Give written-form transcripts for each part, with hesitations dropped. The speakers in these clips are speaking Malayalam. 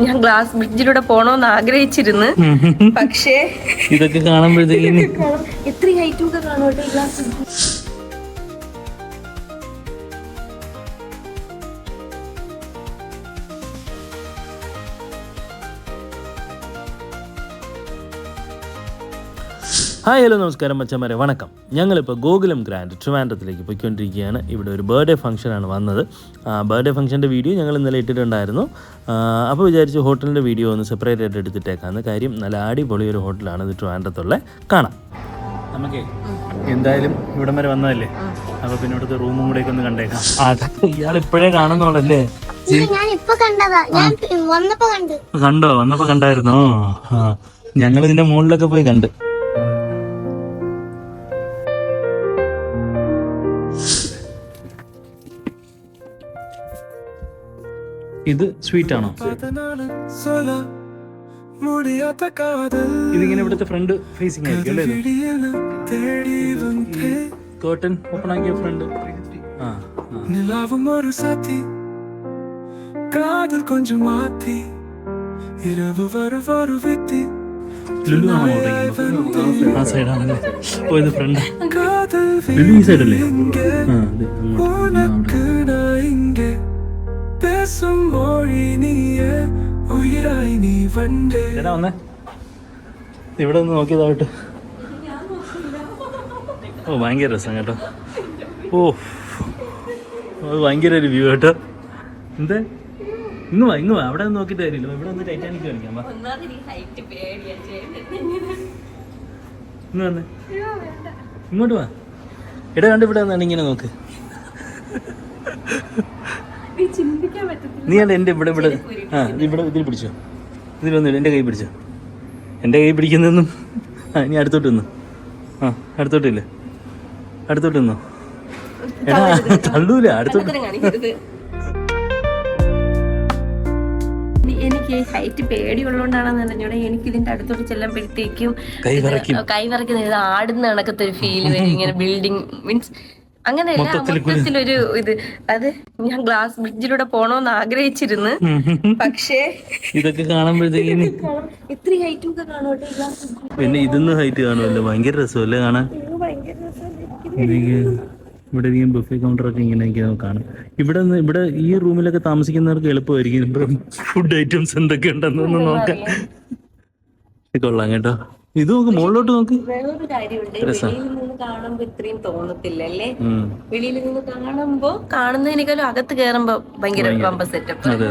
ഞാൻ ഗ്ലാസ് ബ്രിഡ്ജിലൂടെ പോണോന്ന് ആഗ്രഹിച്ചിരുന്നു. പക്ഷേ ഇതൊക്കെ കാണുമ്പോഴത്തേക്കും എത്ര ഹൈറ്റും ഒക്കെ കാണുമോ ഗ്ലാസ്. ഹായ് ഹലോ നമസ്കാരം മച്ചന്മാരെ, വണക്കം. ഞങ്ങളിപ്പോൾ ഗോകുലം ഗ്രാൻഡ് ട്രിവാൻഡ്രത്തിലേക്ക് പോയിക്കൊണ്ടിരിക്കുകയാണ്. ഇവിടെ ഒരു ബർത്ത്ഡേ ഫംഗ്ഷനാണ് വന്നത്. ബർത്ത്ഡേ ഫംഗ്ഷൻ്റെ വീഡിയോ ഞങ്ങൾ ഇന്നലെ ഇട്ടിട്ടുണ്ടായിരുന്നു. അപ്പോൾ വിചാരിച്ചു ഹോട്ടലിൻ്റെ വീഡിയോ ഒന്ന് സെപ്പറേറ്റ് ആയിട്ട് എടുത്തിട്ടേക്കാന്ന്. കാര്യം നല്ല അടിപൊളി ഒരു ഹോട്ടലാണ് ഇത് ട്രിവാൻഡ്രത്തുള്ള. കാണാം. നമുക്കേ എന്തായാലും ഇവിടം വരെ വന്നതല്ലേ, അപ്പോൾ പിന്നെ ഇവിടുത്തെ റൂമും കൂടെ ഒന്ന് കണ്ടേക്കാം. അതൊക്കെ ഇയാൾ ഇപ്പോഴേ കാണുന്നുള്ളല്ലേ? കണ്ടോ? വന്നപ്പോൾ കണ്ടായിരുന്നോ? ഞങ്ങൾ ഇതിൻ്റെ മുകളിലൊക്കെ പോയി കണ്ട്. ഇത് സ്വീറ്റ് ആണോ? ഇതിങ്ങനെ ഇവിടുത്തെ ഫ്രണ്ട് ഫേസിംഗ് ആയിരിക്കും അല്ലേ? കേർട്ടൻ ഓപ്പൺ ആക്കിയ ഫ്രണ്ട്. ആ സൈഡാണല്ലേ? ഓ, ഇത് ഫ്രണ്ട്. ലുലു ഈ സൈഡല്ലേ? ഇവിടെ ഒന്ന് നോക്കിയതായിട്ട്. ഓ, ഭയങ്കര രസം കേട്ടോ. ഓ, അത് ഭയങ്കര ഒരു വ്യൂ കേട്ടോ. എന്തേ ഇങ്ങ് വാ അവിടെ ഒന്ന് നോക്കിയിട്ട് കാര്യമില്ല. ഇവിടെ ഒന്ന് ടൈറ്റാനിക് കളിക്കാം. ഇങ്ങ് വന്നേ, ഇങ്ങോട്ട് വാ. ഇവിടെ കണ്ട് ഇവിടെ വന്നാണ് ഇങ്ങനെ നോക്ക്. നീ കണ്ട എൻ്റെ ഇവിടെ ഇവിടെ ഇതിൽ പിടിച്ചോ. ഇതിൽ വന്നില്ല, എൻ്റെ കൈ പിടിച്ചോ. എൻ്റെ കൈ പിടിക്കുന്നതൊന്നും. നീ അടുത്തോട്ട് നിന്നു. അടുത്തോട്ടില്ലേ? അടുത്തോട്ട് നിന്നോ. എടാ തള്ളൂല, അടുത്തോട്ട്. എനിക്ക് ഹൈറ്റ് പേടിയുള്ളതുകൊണ്ടാണെന്ന് പറഞ്ഞോടെ എനിക്ക് ഇതിന്റെ അടുത്തോട്ട് ചെല്ലുമ്പോഴത്തേക്കും കൈ വിറയ്ക്കുന്ന ആടുന്ന കണക്കത്തെ ഒരു ഫീൽ വരും. ഇങ്ങനെ ബിൽഡിംഗ് മീൻസ് അങ്ങനെയല്ല, മൊത്തത്തിലൊരു ഇത്. അത് ഞാൻ ഗ്ലാസ് ബ്രിഡ്ജിലൂടെ പോണോന്ന് ആഗ്രഹിച്ചിരുന്നു. പക്ഷേ ഇതൊക്കെ കാണുമ്പോഴത്തേക്കും എത്ര ഹൈറ്റും ഒക്കെ കാണുമോ ഗ്ലാസ്. പിന്നെ ഇതൊന്നും ഹൈറ്റ് കാണുമല്ലോ. ഭയങ്കര രസമല്ലേ കാണാൻ? ഇവിടെ ബുഫേ കൗണ്ടറൊക്കെ ഇങ്ങനെയൊക്കെ കാണാം. ഇവിടെ ഈ റൂമിലൊക്കെ താമസിക്കുന്നവർക്ക് എളുപ്പമായിരിക്കും ഫുഡ് ഐറ്റംസ് എന്തൊക്കെ ഉണ്ടെന്നൊന്ന് നോക്കാം. കൊള്ളാം കേട്ടോ. ഇത് നോക്ക്, മുകളിലോട്ട് നോക്ക്. വേറൊരു കാര്യമുണ്ട്, വെളിയിൽ നിന്ന് കാണുമ്പോ ഇത്രയും തോന്നത്തില്ലല്ലേ? വെളിയിൽ നിന്ന് കാണുമ്പോ കാണുന്നതിനേക്കാളും അകത്ത് കയറുമ്പോ ഭയങ്കര പമ്പ സെറ്റപ്പ്. അതെ,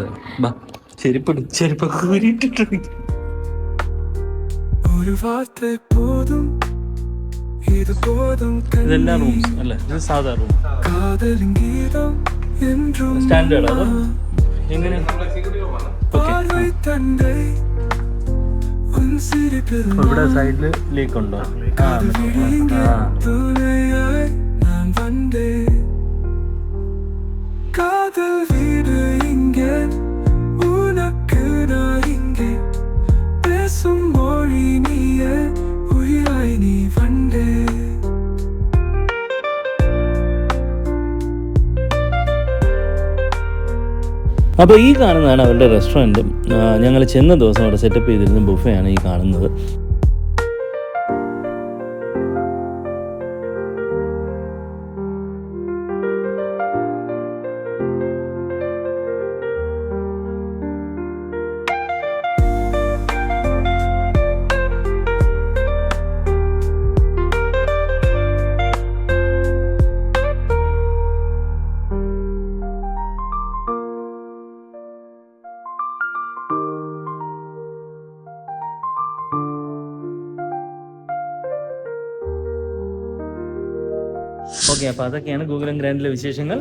ചെരുപ്പൊക്കെ ഊരിയിട്ടിട്ടുണ്ട്. ഇതെല്ലാം റൂംസ് അല്ലേ? ഇത് സാധാ റൂം സ്റ്റാൻഡേർഡ്. അതോ എങ്ങനെ? ഇവിടെ സൈഡില് ലീക്ക് ഉണ്ടോ? അപ്പോൾ ഈ കാണുന്നതാണ് അവരുടെ റെസ്റ്റോറൻറ്റ്. ഞങ്ങൾ ചെന്ന ദിവസം അവിടെ സെറ്റപ്പ് ചെയ്തിരുന്ന ബുഫയാണ് ഈ കാണുന്നത്. ഓക്കെ, അപ്പോൾ അതൊക്കെയാണ് ഗോകുലം ഗ്രാൻഡിലെ വിശേഷങ്ങൾ.